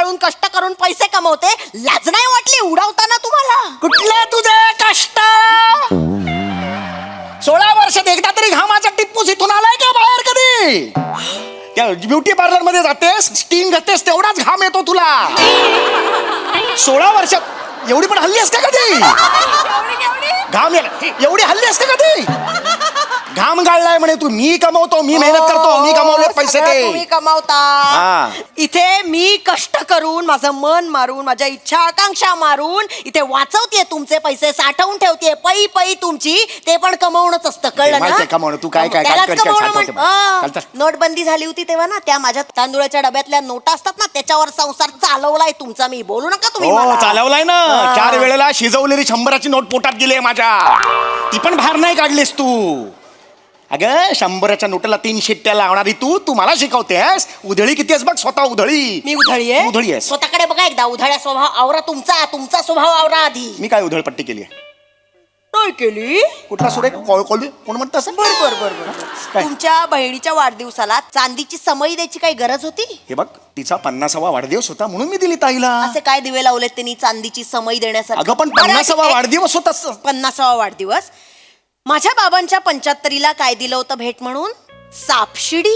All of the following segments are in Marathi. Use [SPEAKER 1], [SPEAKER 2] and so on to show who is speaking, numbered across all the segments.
[SPEAKER 1] गाळून कष्ट करून पैसे कमवते, लाज नाही वाटली उडवताना तुम्हाला?
[SPEAKER 2] कुठले तुझे कष्ट? 16 वर्षात एकदा तरी घामाचा टिप्पूस इथून आलाय का बाहेर कधी? त्या ब्युटी पार्लर मध्ये जातेस, स्टीम घेतेस, तेवढाच घाम येतो तुला. 16 वर्षात एवढी पण हल्ली का कधी? घाम एवढी हल्ली का कधी? घाम गाळलाय म्हणे तू. मी कमवतो, मी मेहनत करतो, मी कमवले पैसे ते
[SPEAKER 1] तुम्ही कमावता. इथे मी कष्ट करून, माझं मन मारून, माझ्या इच्छा आकांक्षा मारून इथे वाचवतेय तुमचे पैसे, साठवून ठेवतेय. पै पै तुमची, ते पण कमवणंच असतं, कळलं ना?
[SPEAKER 2] कमवणं. तू काय
[SPEAKER 1] नोटबंदी झाली होती तेव्हा ना, त्या माझ्या तांदुळाच्या डब्यातल्या नोटा असतात ना, त्याच्यावर संसार चालवलाय तुमचा मी. बोलू नका तुम्ही मला.
[SPEAKER 2] चालवलाय ना. 4 वेळेला शिजवलेली 100ची नोट पोटात गेली माझ्या. ती पण बाहेर नाही काढलीस तू. अगं 100च्या नोटाला 3 शिट्ट्या लावणारी तू मला शिकवतेस? उधळी किती आहेस बघ स्वतः. उधळी.
[SPEAKER 1] मी उधळी आहे?
[SPEAKER 2] उधळी आहे.
[SPEAKER 1] स्वतःकडे बघा एकदा. उधळ्या स्वभाव आवरा तुमचा स्वभाव आवरा आधी.
[SPEAKER 2] मी काय उधळपट्टी केली आहे?
[SPEAKER 1] नाही केली.
[SPEAKER 2] कुठला सुरेख कोण म्हणत असं?
[SPEAKER 1] बरोबर. तुमच्या बहिणीच्या वाढदिवसाला चांदीची समई द्यायची काही गरज होती?
[SPEAKER 2] हे बघ, तिचा 50वा वाढदिवस होता म्हणून मी दिली ताईला.
[SPEAKER 1] असे काय दिवे लावलेत त्यांनी चांदीची समई देण्यासाठी?
[SPEAKER 2] अगं पण 50वा वाढदिवस होता.
[SPEAKER 1] 50वा वाढदिवस. माझ्या बाबांच्या 75ला काय दिलं होतं भेट म्हणून? सापशिडी.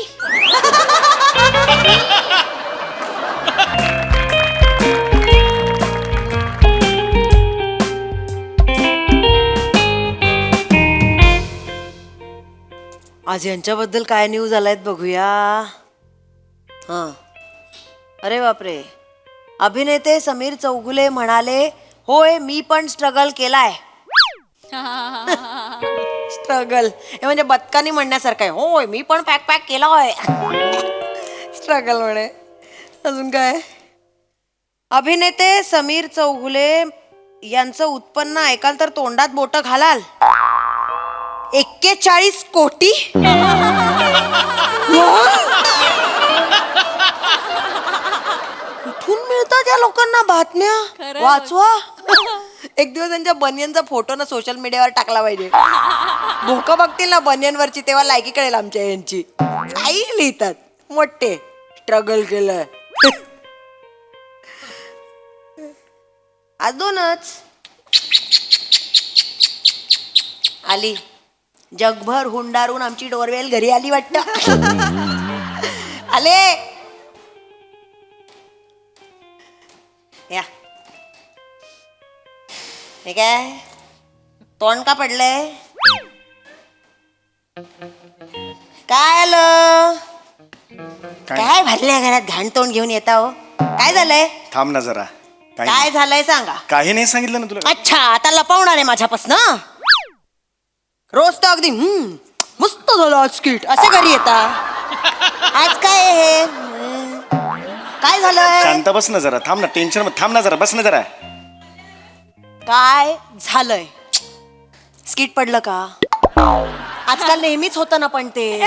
[SPEAKER 1] आज यांच्याबद्दल काय न्यूज आलायत बघूया. हा, अरे बापरे. अभिनेते समीर चौगुले म्हणाले, होय मी पण स्ट्रगल केलाय. स्ट्रगल हे म्हणजे बदकानी म्हणण्यासारखं आहे. होय मी पण पॅक केला होय. स्ट्रगल म्हणे. अजून काय? अभिनेते समीर चौगुले यांचं उत्पन्न ऐकाल तर तोंडात बोट घालाल. 41 कोटी. कुठून मिळतात या लोकांना बातम्या? वाचवा. एक दिवस त्यांच्या बनियनचा फोटो ना सोशल मीडियावर टाकला पाहिजे. भोका बघतील ना बनियनवरची, तेव्हा लायकी कळेल आमच्या यांची. काही लिहितात मोठे. स्ट्रगल केलं. आज 2च आली. जगभर हुंडारून आमची डोरवेल घरी आली वाटतं. आले या. हे काय तोंड का पडलंय? काय आलं? काय भरल्या घरात घाण तोंड घेऊन येता हो? काय झालंय?
[SPEAKER 2] थांब ना जरा.
[SPEAKER 1] काय झालंय सांगा.
[SPEAKER 2] काही नाही सांगितलं ना तुला.
[SPEAKER 1] अच्छा, आता लपवणार आहे माझ्यापासनं? रोज तर अगदी मस्त झालं आज स्किट असे घरी येता. आज काय हे? काय झालंय?
[SPEAKER 2] शांत बस ना जरा. थांब ना. टेन्शन थांब ना जरा. बस ना जरा.
[SPEAKER 1] काय झालंय? स्किट पडलं का? आजकाल नेहमीच होतं ना. पण ते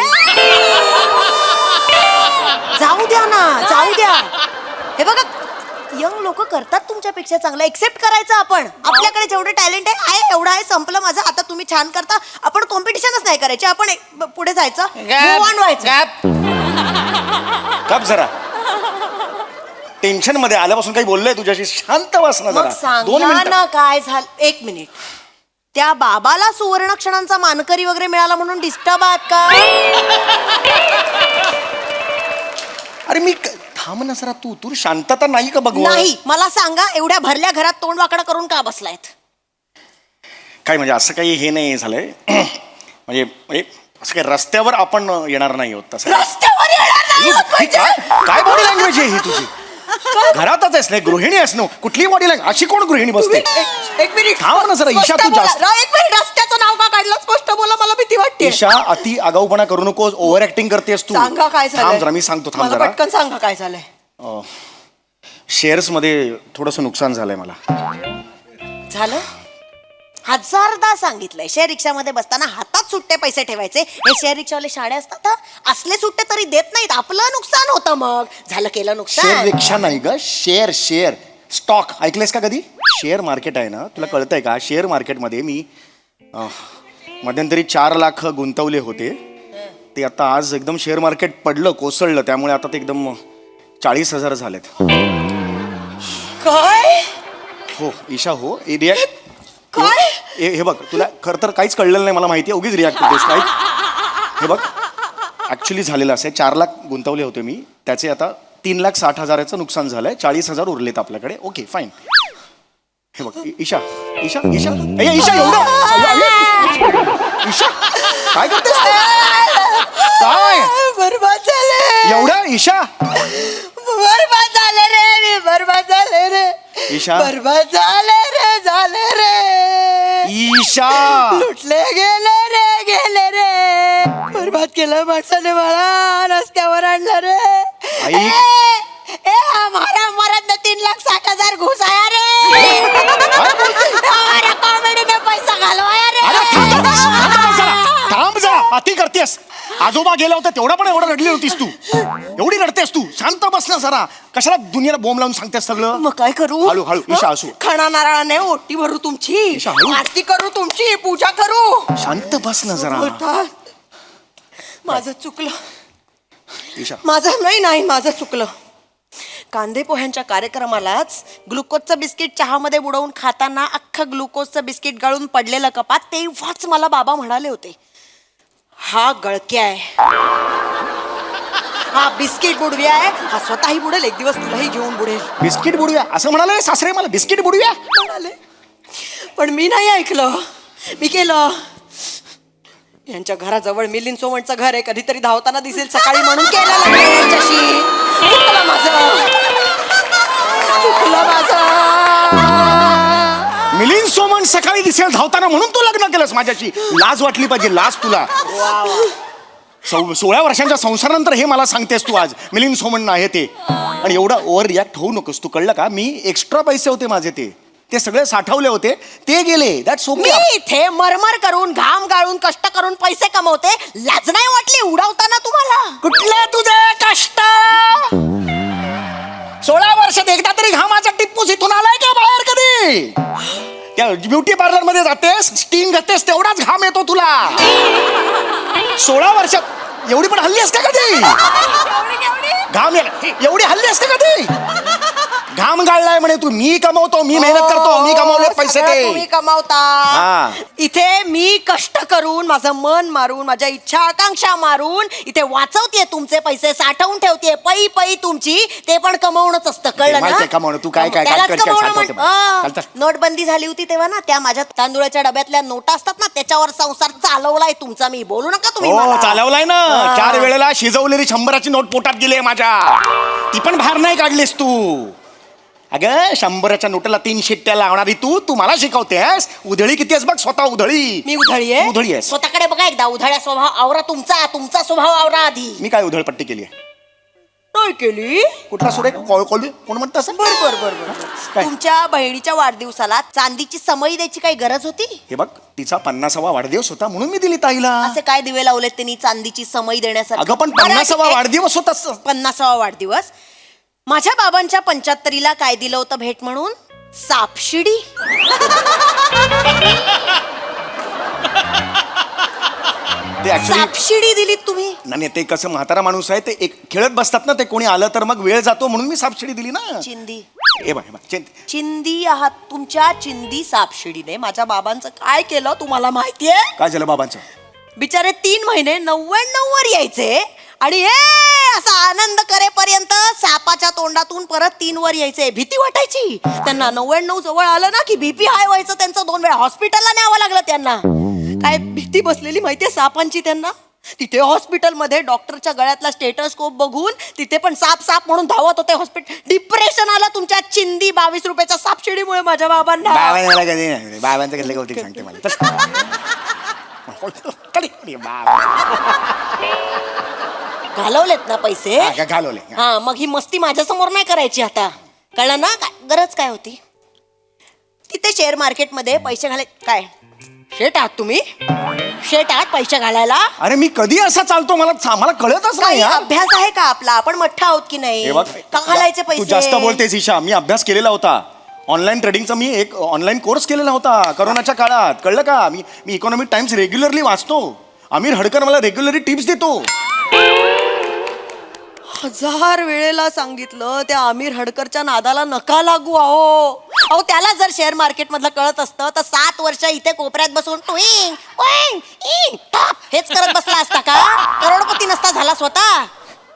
[SPEAKER 1] जाऊ द्या ना, जाऊ द्या. हे बघा, यंग लोक करतात तुमच्यापेक्षा चांगलं. एक्सेप्ट करायचं आपण. आपल्याकडे जेवढं टॅलेंट आहे एवढं आहे, संपलं माझं. आता तुम्ही छान करता, आपण कॉम्पिटिशनच नाही करायची. आपण पुढे जायचं, move on व्हायचं.
[SPEAKER 2] गप जरा. टेन्शन मध्ये आल्यापासून काही बोललोय तुझ्याशी? शांत बस ना
[SPEAKER 1] मग
[SPEAKER 2] जरा. 2
[SPEAKER 1] सांगा
[SPEAKER 2] मिनिटं.
[SPEAKER 1] ना काय झालं. 1 मिनिट. त्या बाबाला सुवर्ण क्षणांचा मानकरी वगैरे मिळाला म्हणून डिस्टर्ब आहात का?
[SPEAKER 2] अरे मी थांब ना जरा. तू शांतता नाही का बघ?
[SPEAKER 1] नाही. मला सांगा, एवढ्या भरल्या घरात तोंड वाकडं करून का बसलायत?
[SPEAKER 2] काय म्हणजे असं काही हे नाही झालंय. म्हणजे असं काही रस्त्यावर आपण येणार नाही होत तसं.
[SPEAKER 1] रस्त्यावर येणार नाही होत म्हणजे?
[SPEAKER 2] काय बॉडी लँग्वेज आहे ही तुझी? घरातच आहेस ना, गृहिणी आहेस ना. कुठली बॉडी लँग्वेज? अशी कोण गृहिणी बसते?
[SPEAKER 1] एक मिनिट
[SPEAKER 2] थांब ना जरा. ईशा तू जास्त.
[SPEAKER 1] एक मिनिट. रस्त्याचं नाव का काढलं? स्पष्ट बोला, मला भीती वाटते.
[SPEAKER 2] ईशा अति आगाऊपणा करू नकोस. ओव्हर ऍक्टिंग करतेस तू.
[SPEAKER 1] सांगा काय झालं.
[SPEAKER 2] थांब जरा. मी सांगतो. थांब
[SPEAKER 1] मला
[SPEAKER 2] जरा.
[SPEAKER 1] पटकन सांगा काय झालंय.
[SPEAKER 2] शेअर्स मध्ये थोडंसं नुकसान झालंय मला.
[SPEAKER 1] झालं? 1000दा सांगितलंय, शेअर रिक्षामध्ये बसताना हातात सुट्टे पैसे ठेवायचे. हे शेअर रिक्षावाले शाळे असतात, असले सुट्टे तरी देत नाहीत. आपलं नुकसान होतं. मग झालं केलं नुकसान.
[SPEAKER 2] शेअर रिक्षा नाही ग, शेअर स्टॉक. ऐकलंयस का कधी? शेअर मार्केट आहे ना, तुला कळतंय का? शेअर मार्केटमध्ये मी मध्यंतरी 4 लाख गुंतवले होते. ते आता आज एकदम शेअर मार्केट पडलं, कोसळलं. त्यामुळे आता ते एकदम 40,000 झालेत.
[SPEAKER 1] काय
[SPEAKER 2] हो ईशा हो रिॲक्ट
[SPEAKER 1] काय
[SPEAKER 2] हे बघ तुला खरं तर काहीच कळलेलं नाही मला माहिती आहे उगीच रिॲक्ट करतोस काय हे बघ ॲक्च्युली झालेलं असं आहे 4 लाख गुंतवले होते मी त्याचे आता 3,60,000चं नुकसान झालंय 40,000 उरलेत आपल्याकडे ओके फाईन हे बघ ईशा ईशा ईशा ईशा एवढं ईशा काय करतेस काय
[SPEAKER 1] बरबाद झाले
[SPEAKER 2] एवढं ईशा
[SPEAKER 1] बरबाद झाले रे मी बरबाद झाले रे
[SPEAKER 2] ईशा
[SPEAKER 1] बरबाद झाले रे
[SPEAKER 2] ईशा
[SPEAKER 1] लुटले गेले रे बरबाद केलं माणसाने मला रस्त्यावर आणलं रे
[SPEAKER 2] आई.
[SPEAKER 1] ए हमारा मरद ने 3,60,000 घुसाया रे हमारा कॉमेडी ने पैसा घालवाया रे
[SPEAKER 2] थांब जा अति करतेस आजोबा गेला होता तेवढा पण एवढा रडली होतीस तू एवढी रडतेस तू शांत बस ना जरा कशाला दुनियाला बोंब लावून सांगतेस सगळं
[SPEAKER 1] मग काय करू
[SPEAKER 2] हळू हळू ईशा असू
[SPEAKER 1] खणा नारळाने ओटी भरू तुमची
[SPEAKER 2] ईशा, हळू.
[SPEAKER 1] आरती करू तुमची पूजा करू
[SPEAKER 2] शांत बस ना जरा
[SPEAKER 1] होता. माझं चुकलं
[SPEAKER 2] ईशा
[SPEAKER 1] माझं चुकलं कांदे पोह्यांच्या कार्यक्रमालाच ग्लुकोजचं बिस्किट चहामध्ये बुडवून खाताना अख्खं ग्लुकोजचं बिस्किट गळून पडलेलं कपात तेव्हाच मला बाबा म्हणाले होते हा गळक्या आहे हा बिस्किट बुडव्या आहे हा स्वतःही बुडेल एक दिवस तुलाही घेऊन बुडेल
[SPEAKER 2] बिस्किट बुडूया असं म्हणाले सासरे मला बिस्किट बुडूया
[SPEAKER 1] म्हणाले पण मी नाही ऐकलं मी केलं यांच्या घराजवळ मिलिंद सोमणचं घर आहे कधीतरी धावताना दिसेल सकाळी म्हणून केलं लग्न यांच्याशी चुकलं माझं
[SPEAKER 2] मिलिंद सोमन सकाळी दिसेल धावताना म्हणून तू लग्न केलंस माझ्याशी लाज वाटली पाहिजे लाज तुला 16 वर्षांच्या संसारानंतर हे मला सांगतेस तू आज मिलिंद सोमन आहे ते आणि एवढा ओव्हर रिॲक्ट होऊ नकोस तू कळलं का मी एक्स्ट्रा पैसे होते माझे ते सगळे साठवले होते ते गेले दॅट्स
[SPEAKER 1] मी
[SPEAKER 2] ओके
[SPEAKER 1] इथे मरमर करून घाम गाळून कष्ट करून पैसे कमवते लाज नाही वाटली उडवताना तुम्हाला
[SPEAKER 2] कुठले तुझे कष्ट 16 वर्षात एकदा तरी घामाचा टिप्पूस इथून आलाय का बाहेर कधी त्या ब्युटी पार्लर मध्ये जातेस स्टिंग घेतेस तेवढाच घाम येतो तुला 16 वर्षात एवढी पण हल्ली का कधी घाम एवढी हल्ली का कधी घाम गाळलाय म्हणे तू मी कमवतो मी मेहनत करतो मी कमवले पैसे
[SPEAKER 1] सगळं तुम्ही
[SPEAKER 2] ते
[SPEAKER 1] कमावता
[SPEAKER 2] हा.
[SPEAKER 1] इथे मी कष्ट करून माझं मन मारून माझ्या इच्छा आकांक्षा मारून इथे वाचवतेय तुमचे पैसे साठवून ठेवतेय पै पै तुमची ते पण कमवणंच असतं कळलं
[SPEAKER 2] माहितीये
[SPEAKER 1] ना
[SPEAKER 2] कमावणं. तू काय
[SPEAKER 1] त्यालाच
[SPEAKER 2] करते,
[SPEAKER 1] कमावणं
[SPEAKER 2] साठवते.
[SPEAKER 1] म्हण-
[SPEAKER 2] चालतं.
[SPEAKER 1] नोटबंदी झाली होती तेव्हा ना त्या माझ्या तांदुळाच्या डब्यातल्या नोटा असतात ना त्याच्यावर संसार चालवलाय तुमचा मी बोलू नका तुम्ही
[SPEAKER 2] हो
[SPEAKER 1] मला.
[SPEAKER 2] चालवलाय ना
[SPEAKER 1] हा.
[SPEAKER 2] 4 वेळेला शिजवलेली 100ची नोट पोटात गेली माझ्या ती पण बाहेर नाही काढलीस तू अगं 100च्या नोटाला 3 शिट्ट्या लावणारी तू मला शिकवतेस उधळी किती आहेस बघ स्वतः उधळी
[SPEAKER 1] मी उधळी आहे
[SPEAKER 2] उधळी आहेस.
[SPEAKER 1] स्वतःकडे बघा एकदा उधळ्या स्वभाव आवरा तुमचा स्वभाव आवरा आधी
[SPEAKER 2] मी काय उधळपट्टी केली आहे
[SPEAKER 1] नाही केली
[SPEAKER 2] कुठला सुरेख कोण म्हणतं असं
[SPEAKER 1] बर
[SPEAKER 2] काय?
[SPEAKER 1] तुमच्या बहिणीच्या वाढदिवसाला चांदीची समई द्यायची काही गरज होती
[SPEAKER 2] हे बघ तिचा 50वा वाढदिवस होता म्हणून मी दिली ताईला
[SPEAKER 1] असे काय दिवे लावलेत त्यांनी चांदीची समई देण्यासाठी
[SPEAKER 2] अगं पण 50वा वाढदिवस होता
[SPEAKER 1] 50वा वाढदिवस माझ्या बाबांच्या 75ला काय दिलं होतं भेट म्हणून सापशिडी
[SPEAKER 2] ते ऍक्च्युली
[SPEAKER 1] सापशिडी दिलीत तुम्ही
[SPEAKER 2] नाही ते कसं म्हातारा माणूस आहे ते एक खेळत बसतात ना ते कोणी आलं तर मग वेळ जातो म्हणून मी सापशिडी दिली ना
[SPEAKER 1] चिंदी
[SPEAKER 2] हे बघ
[SPEAKER 1] चिंदी आहात तुमच्या चिंदी सापशिडीने माझ्या बाबांचं काय केलं तुम्हाला माहितीये
[SPEAKER 2] काय झालं बाबांचं
[SPEAKER 1] बिचारे 3 महिने 99 वर यायचे आणि असा आनंद करेपर्यंत सापाच्या तोंडातून परत 3 वर यायचे भीती वाटायची त्यांना 99 जवळ आलं ना की बीपी हाय व्हायचं त्यांचं 2 वेळा हॉस्पिटलला न्यावं लागलं त्यांना काय भीती बसलेली माहितीये सापांची त्यांना तिथे हॉस्पिटलमध्ये डॉक्टरच्या गळ्यातला स्टेटोस्कोप बघून तिथे पण साप म्हणून धावत होते हॉस्पिटल डिप्रेशन आलं तुमच्या चिंदी 22 रुपयाच्या सापशिडीमुळे माझ्या बाबांना
[SPEAKER 2] बाबांचं घेतलं कौतिक सांगते मला
[SPEAKER 1] घालवलेत ना पैसे
[SPEAKER 2] घालवले
[SPEAKER 1] हा मग ही मस्ती माझ्या समोर नाही करायची आता कळलं ना गरज काय होती तिथे शेअर मार्केटमध्ये पैसे घाले काय शेट आहात तुम्ही शेट आहात पैसे घालायला
[SPEAKER 2] अरे मी कधी असा चालतो मला कळतच नाही
[SPEAKER 1] काही
[SPEAKER 2] यार.
[SPEAKER 1] अभ्यास आहे का आपला आपण मठ्ठा आहोत की नाही
[SPEAKER 2] हे बघ,
[SPEAKER 1] का घालायचे
[SPEAKER 2] तू
[SPEAKER 1] पैसे
[SPEAKER 2] जास्त बोलतेस ईशा मी अभ्यास केलेला होता ऑनलाईन ट्रेडिंगचा मी एक ऑनलाईन कोर्स केलेला होता करोनाच्या काळात कळलं का मी इकॉनॉमिक टाइम्स रेग्युलरली वाचतो आमिर हडकर मला रेग्युलरली टिप्स देतो
[SPEAKER 1] 1000 वेळेला सांगितलं त्या आमिर हडकरच्या नादाला नका लागू अहो त्याला जर शेअर मार्केट मधलं कळत असतं तर 7 वर्ष इथे कोपऱ्यात बसून टुईंग टुईंग ईंग, टाप हेच करत बसला असता का? करोडपती नसता झाला स्वतः.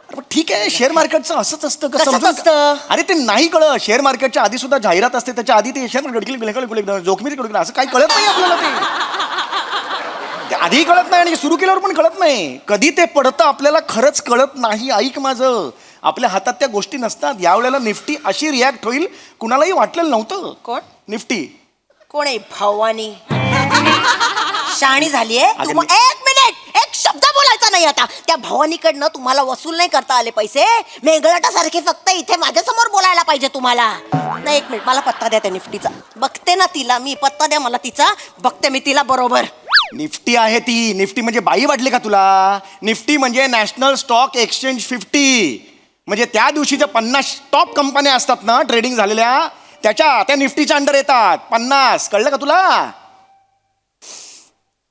[SPEAKER 2] अरे पण ठीक आहे, शेअर मार्केटचं असंच असतं का?
[SPEAKER 1] कसंच
[SPEAKER 2] समजून
[SPEAKER 1] असतं?
[SPEAKER 2] अरे ते नाही कळत. शेअर मार्केटच्या आधी सुद्धा जाहिरात असते, त्याच्या आधी ते शेअर मार्केट जोखमीर असं काही कळत नाही आपल्याला. ते आधी कळत नाही आणि सुरू केल्यावर पण कळत नाही. कधी ते पडतं आपल्याला खरंच कळत नाही. ऐक माझं, आपल्या हातात त्या गोष्टी नसतात. यावेळेला निफ्टी अशी रिॲक्ट होईल कुणालाही वाटलेलं नव्हतं.
[SPEAKER 1] कोण
[SPEAKER 2] निफ्टी
[SPEAKER 1] कोण आहे? भवानी शाणी झालीये.
[SPEAKER 2] अगं
[SPEAKER 1] एक मिनिट, एक शब्द बोलायचा नाही आता. त्या भवानीकडनं तुम्हाला वसूल नाही करता आले पैसे. मेघळटासारखे फक्त इथे माझ्या समोर बोलायला पाहिजे तुम्हाला. नाही, एक मिनिट, मला पत्ता द्या त्या निफ्टीचा. बघते ना तिला मी. पत्ता द्या मला तिचा, बघते मी तिला बरोबर.
[SPEAKER 2] निफ्टी आहे ती. निफ्टी म्हणजे बाई वाटली का तुला? निफ्टी म्हणजे नॅशनल स्टॉक एक्सचेंज 50. म्हणजे त्या दिवशीच्या 50 टॉप कंपन्या असतात ना ट्रेडिंग झालेल्या, त्या निफ्टीच्या अंडर येतात. 50. कळलं का तुला?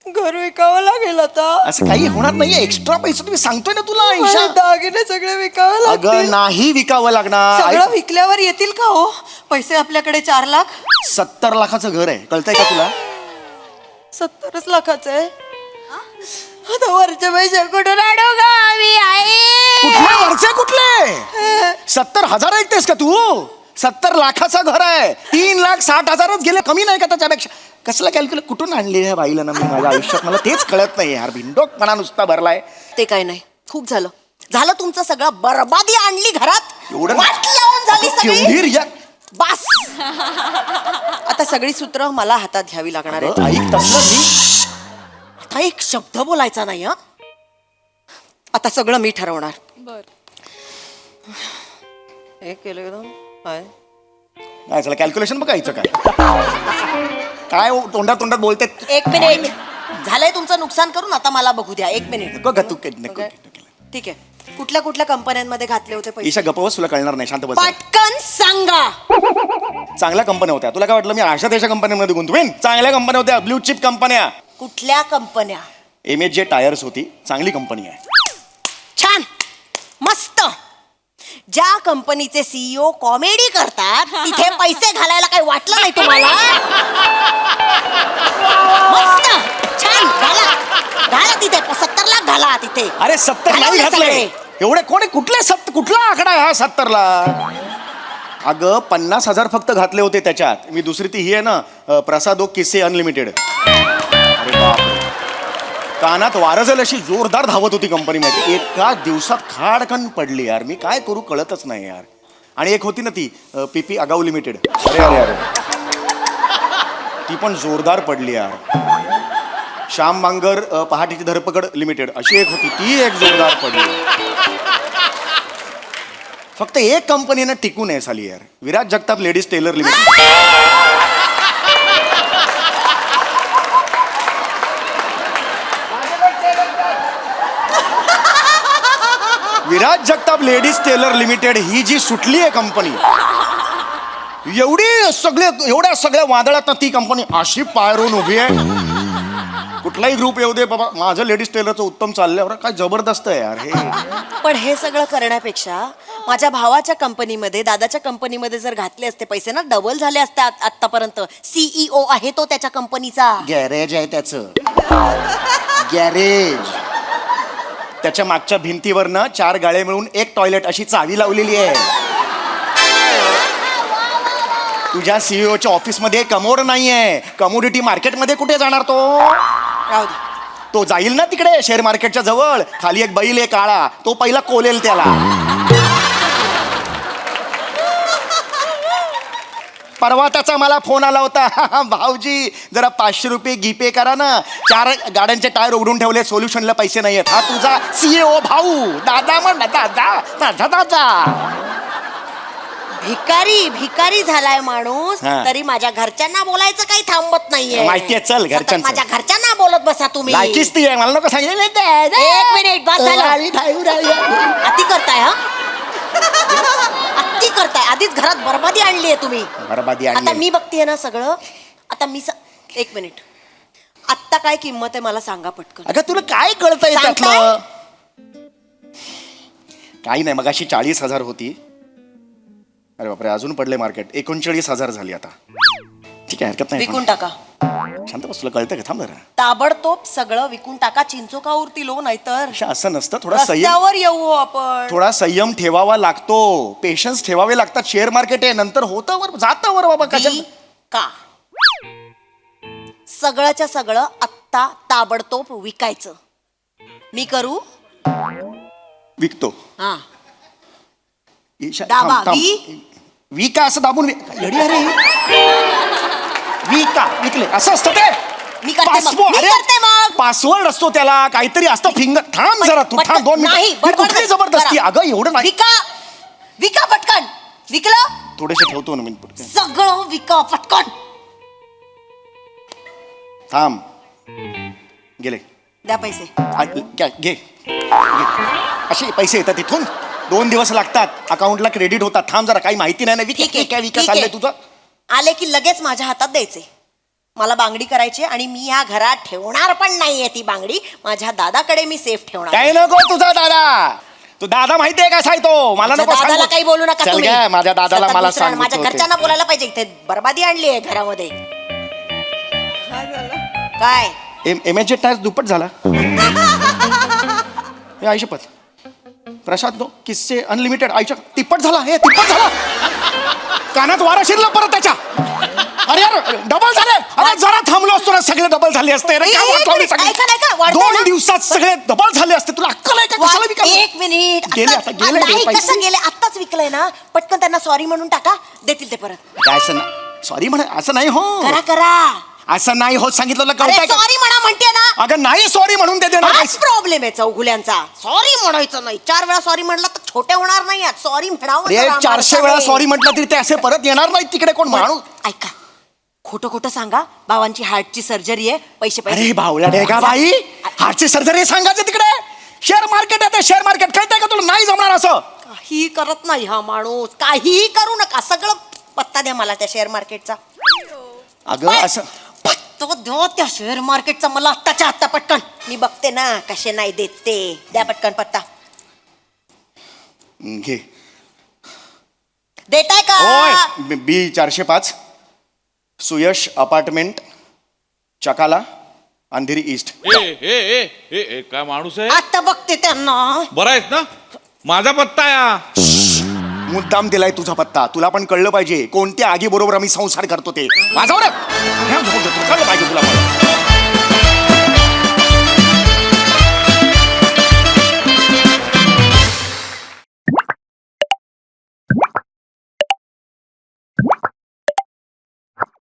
[SPEAKER 1] घर विकावं लागेल आता.
[SPEAKER 2] असं काही होणार नाहीये. एक्स्ट्रा पैसे तुम्ही सांगतोय ना तुला.
[SPEAKER 1] माझे दागिने सगळे विकावे लागतील.
[SPEAKER 2] अगं नाही विकावं लागणार.
[SPEAKER 1] सगळं विकल्यावर येतील का हो पैसे? आपल्याकडे 4 लाख.
[SPEAKER 2] 70 लाखाचं घर आहे, कळतंय का तुला?
[SPEAKER 1] 70 लाखाचं आहे. आता वरचे पैसे कुठून आणू गा मी?
[SPEAKER 2] कुठले वरचे कुठले? 70,000 ऐकतेस का तू? 70 लाखाचं घर आहे. 3,60,000च गेले. कमी नाही का त्याच्यापेक्षा? कसलं कॅल्क्युलेट कुठून आणली ह्या बाईला ना मी माझ्या आयुष्यात? मला तेच कळत नाही यार. भिंडोकपणा नुसता भरलाय.
[SPEAKER 1] ते काय नाही, खूप झालं. झालं तुमचं सगळं. बरबादी आणली घरात.
[SPEAKER 2] एवढं
[SPEAKER 1] वाट लावून झाली
[SPEAKER 2] केवढी
[SPEAKER 1] सगळी.
[SPEAKER 2] रिया-
[SPEAKER 1] बस आता सगळी सूत्र मला हातात घ्यावी लागणार आहेत.
[SPEAKER 2] ऐक तसलं मी
[SPEAKER 1] आता एक शब्द बोलायचा नाही. आता सगळं मी ठरवणार. एक केलं दोन काय?
[SPEAKER 2] काय चला कॅल्क्युलेशन बघायचं काय? काय तोंडात बोलते?
[SPEAKER 1] एक मिनिट, झालंय तुमचं नुकसान करून. आता मला बघू द्या. एक मिनिट.
[SPEAKER 2] नको ग तू नको.
[SPEAKER 1] ठीक आहे. कुठल्या कुठल्या कंपन्यांमध्ये घातले होते पैसे?
[SPEAKER 2] ईशा गप्पवस, तुला कळणार नाही. शांत बस.
[SPEAKER 1] पटकन सांगा.
[SPEAKER 2] चांगल्या कंपन्या होत्या. तुला काय वाटलं मी अशा देशा कंपन्यांमध्ये गुंतवेन? चांगल्या कंपन्या होत्या, ब्ल्यू चिप कंपन्या.
[SPEAKER 1] कुठल्या कंपन्या?
[SPEAKER 2] MHJ टायर्स होती, चांगली कंपनी आहे.
[SPEAKER 1] छान, मस्त. ज्या कंपनीचे CEO कॉमेडी करतात तिथे पैसे घालायला काही वाटलं नाही तुम्हाला? मस्त, छान. घाला तिथे. 70 लाख घाला तिथे.
[SPEAKER 2] अरे 70 नाही घातले. एवढे कोणी कुठला आकडा आहे हा 70 लाख? अगं 50,000 फक्त घातले होते त्याच्यात. मी दुसरी ती ही आहे ना, प्रसादो किस्से अनलिमिटेड. अरे बापरे, कानात वारं जाईल अशी जोरदार धावत होती कंपनी मध्ये. एका दिवसात खाडकन पडली यार. मी काय करू कळतच नाही यार. आणि एक होती ना ती PP अगाऊ लिमिटेड. अरे ती पण जोरदार पडली यार. श्याम बांगर पहाटेची धरपकड लिमिटेड अशी एक होती, ती एक जोरदार पडली. फक्त एक कंपनीनं टिकून आहे साली यार, Viraj Jagtap ladies tailor limited. Viraj Jagtap ladies tailor limited ही जी सुटली आहे कंपनी, एवढ्या सगळ्या वादळात ती कंपनी अशी पायरून उभी आहे. कुठलाही ग्रुप येऊ दे बाबा, माझं लेडीज टेलरचं उत्तम चाललंय. काय जबरदस्त आहे यार हे.
[SPEAKER 1] पण हे सगळं करण्यापेक्षा माझ्या भावाच्या कंपनीमध्ये, दादाच्या कंपनीमध्ये जर घातले असते पैसे ना, डबल झाले असते आतापर्यंत. CEO आहे तो त्याच्या कंपनीचा.
[SPEAKER 2] गॅरेज आहे त्याचं, गॅरेज. त्याच्या मागच्या भिंतीवर ना 4 गाळे मिळून एक टॉयलेट अशी चावी लावलेली आहे. तुझ्या CEOच्या ऑफिसमध्ये कमोड नाहीये. कमोडिटी मार्केटमध्ये कुठे जाणार तो?
[SPEAKER 1] राहू दे.
[SPEAKER 2] तो जाईल ना तिकडे शेअर मार्केटच्या जवळ. खाली एक बैल आहे काळा, तो पहिला कोलेल त्याला. परवा त्याचा मला फोन आला होता, भाऊजी जरा 500 रुपये GPay करा ना, 4 गाड्यांचे टायर उघडून ठेवले, सोल्युशनला पैसे नाही आहेत. हा तुझा CEO भाऊ. दादा म्हण ना, दादा माझा दादा.
[SPEAKER 1] भिकारी झालाय माणूस. तरी माझ्या घरच्यांना बोलायचं काही थांबत नाहीये.
[SPEAKER 2] माहितीये, चल घरच्यांचं.
[SPEAKER 1] माझ्या घरच्यांना बोलत बसा तुम्ही.
[SPEAKER 2] लायकीच ती आहे, मला नको सांगितलं.
[SPEAKER 1] एक मिनिट, बस झालं. अति करताय. अति करताय. आधीच घरात बरबादी आणली आहे तुम्ही.
[SPEAKER 2] बरबादी
[SPEAKER 1] आता
[SPEAKER 2] आणली.
[SPEAKER 1] मी बघतीये ना सगळं. आता मी एक मिनिट, आत्ता काय किंमत आहे मला सांगा पटकन.
[SPEAKER 2] अगं तुला काय कळतंय
[SPEAKER 1] सांगताय?
[SPEAKER 2] त्यातलं? काही नाही, मग अशी 40,000 होती. अरे बापरे, अजून पडले मार्केट, 39,000 झाली आता. ठीक आहे, हरकत नाही.
[SPEAKER 1] विकून टाका.
[SPEAKER 2] शांत बस, तुला कळतं का? थांब जरा.
[SPEAKER 1] ताबडतोब सगळं विकून टाका, चिंचो का उरतील हो, नाहीतर
[SPEAKER 2] असं नसतं. थोडा संयम,
[SPEAKER 1] रस्त्यावर येऊ हो आपण.
[SPEAKER 2] थोडा संयम ठेवावा लागतो, पेशन्स ठेवावे लागतात. शेअर मार्केट आहे, नंतर होतं वर जातं वर बाबा. कशा
[SPEAKER 1] का सगळंच्या सगळं आत्ता ताबडतोब विकायचं. मी करू.
[SPEAKER 2] विकतो.
[SPEAKER 1] हा,
[SPEAKER 2] ईशा,
[SPEAKER 1] दाबा.
[SPEAKER 2] थांब, थांब. विका असं दाबून येडी अरे. विका, विकले असं असतं ते.
[SPEAKER 1] मी करते मग. मी
[SPEAKER 2] अरे,
[SPEAKER 1] करते मग.
[SPEAKER 2] पासवर्ड असतो त्याला, काहीतरी असतं. फिंगर. थांब जरा तू,
[SPEAKER 1] पटकन.
[SPEAKER 2] थांब 2
[SPEAKER 1] नाही,
[SPEAKER 2] मिनिट.
[SPEAKER 1] बडबड
[SPEAKER 2] कुठली
[SPEAKER 1] नाही.
[SPEAKER 2] जबरदस्ती
[SPEAKER 1] करा.
[SPEAKER 2] अगं, एवढं नाही.
[SPEAKER 1] विका, विका पटकन. विकलं
[SPEAKER 2] थोडेसे ठेवतो ना मी पुढे.
[SPEAKER 1] सगळं विका पटकन.
[SPEAKER 2] थांब, गेले.
[SPEAKER 1] द्या पैसे.
[SPEAKER 2] घे. असे पैसे येतात तिथून. 2 दिवस लागतात, अकाउंटला क्रेडिट होतात. थांब जरा, काही माहिती नाही ना.
[SPEAKER 1] ठीक आहे,
[SPEAKER 2] काय विका
[SPEAKER 1] ठीक
[SPEAKER 2] चाललंय
[SPEAKER 1] आहे.
[SPEAKER 2] तुझं?
[SPEAKER 1] आले की लगेच माझ्या हातात द्यायचे. मला बांगडी करायची आणि मी या घरात ठेवणार पण नाहीये ती बांगडी. माझ्या दादाकडे मी सेफ ठेवणार.
[SPEAKER 2] काय नको तुझा दादा. तू दादा माहितीये का साय तो? मला
[SPEAKER 1] माझ्या
[SPEAKER 2] नको
[SPEAKER 1] दादाला
[SPEAKER 2] सांगू.
[SPEAKER 1] काही बोलू नका
[SPEAKER 2] चल
[SPEAKER 1] तुम्ही.
[SPEAKER 2] काय, माझ्या दादाला
[SPEAKER 1] सतत
[SPEAKER 2] मला
[SPEAKER 1] दुसऱ्या-
[SPEAKER 2] सांगू.
[SPEAKER 1] माझ्या घरच्यांना बोलायला पाहिजे. इथे बरबादी आणली आहे घरामध्ये. काय
[SPEAKER 2] एमएच टायर दुप्पट झाला. हे आई शपथ. प्रशांत नो किस्से अनलिमिटेड. आईच्या तिप्पट झाला. हे तिप्पट झाला. कानात वारा शिरला परत त्याच्या. अरे यार, डबल झाले. अरे जरा थांबलो असतो ना, सगळे डबल झाले असते. रे, काय वाट लावली सगळी?
[SPEAKER 1] ऐका, ऐका, वाढतंय
[SPEAKER 2] 2
[SPEAKER 1] ना?
[SPEAKER 2] दिवसात सगळे डबल झाले असते. तुला अक्कल आहे का? कशाला विकायला?
[SPEAKER 1] एक मिनिट.
[SPEAKER 2] गेले
[SPEAKER 1] आत्ताच-
[SPEAKER 2] आता, गेले
[SPEAKER 1] नाही,
[SPEAKER 2] पैसे.
[SPEAKER 1] कसं गेले? आत्ताच विकलंय ना, पटकन त्यांना सॉरी म्हणून टाका, देतील ते परत.
[SPEAKER 2] काय असं सॉरी म्हणा, असं नाही हो.
[SPEAKER 1] करा करा.
[SPEAKER 2] असं नाही होत, सांगितलं
[SPEAKER 1] अरे
[SPEAKER 2] कळतंय का?
[SPEAKER 1] सॉरी म्हणा म्हणते ना.
[SPEAKER 2] अगं नाही, सॉरी म्हणून ते देणार.
[SPEAKER 1] हाच प्रॉब्लेम आहे चौघुल्यांचा. सॉरी म्हणायचं नाही. 4 वेळा सॉरी म्हटलं तर छोटे होणार नाही. सॉरी म्हणावं
[SPEAKER 2] अरे
[SPEAKER 1] जरा
[SPEAKER 2] 400 वेळा
[SPEAKER 1] माणसाने.
[SPEAKER 2] सॉरी म्हटलं तरी ते असे परत येणार नाही तिकडे. कोण माणूस?
[SPEAKER 1] ऐका, खोटं खोटं सांगा. बाबांची हार्टची सर्जरी आहे, पैसे
[SPEAKER 2] अरे भावल्या डे का बाई, हार्टची सर्जरी सांगायचं तिकडे. शेअर मार्केट आहे ते, शेअर मार्केट. कळतंय का तुला? नाही जमणार असं.
[SPEAKER 1] काही करत नाही हा माणूस. काहीही करू नका. सगळं पत्ता द्या मला त्या शेअर मार्केटचा.
[SPEAKER 2] अगं असं
[SPEAKER 1] पत्ता द्या त्या शेअर मार्केटचा मला आत्ताच्या आत्ता पटकन. मी बघते ना कसे नाही देत ते. द्या पटकन पत्ता.
[SPEAKER 2] घे.
[SPEAKER 1] देताय का?
[SPEAKER 2] होय. बी 405 सुयश अपार्टमेंट, चकाला, अंधेरी ईस्ट.
[SPEAKER 3] ए ए ए ए ए काय माणूस आहे?
[SPEAKER 1] आता बघते त्यांना.
[SPEAKER 3] बरं आहेस ना? माझा पत्ता या.
[SPEAKER 2] मुद्दाम दिलाय तुझा पत्ता. तुला पण कळलं पाहिजे कोणत्या आगी बरोबर आम्ही संसार करतो ते. माझा कळलं पाहिजे तुला पण.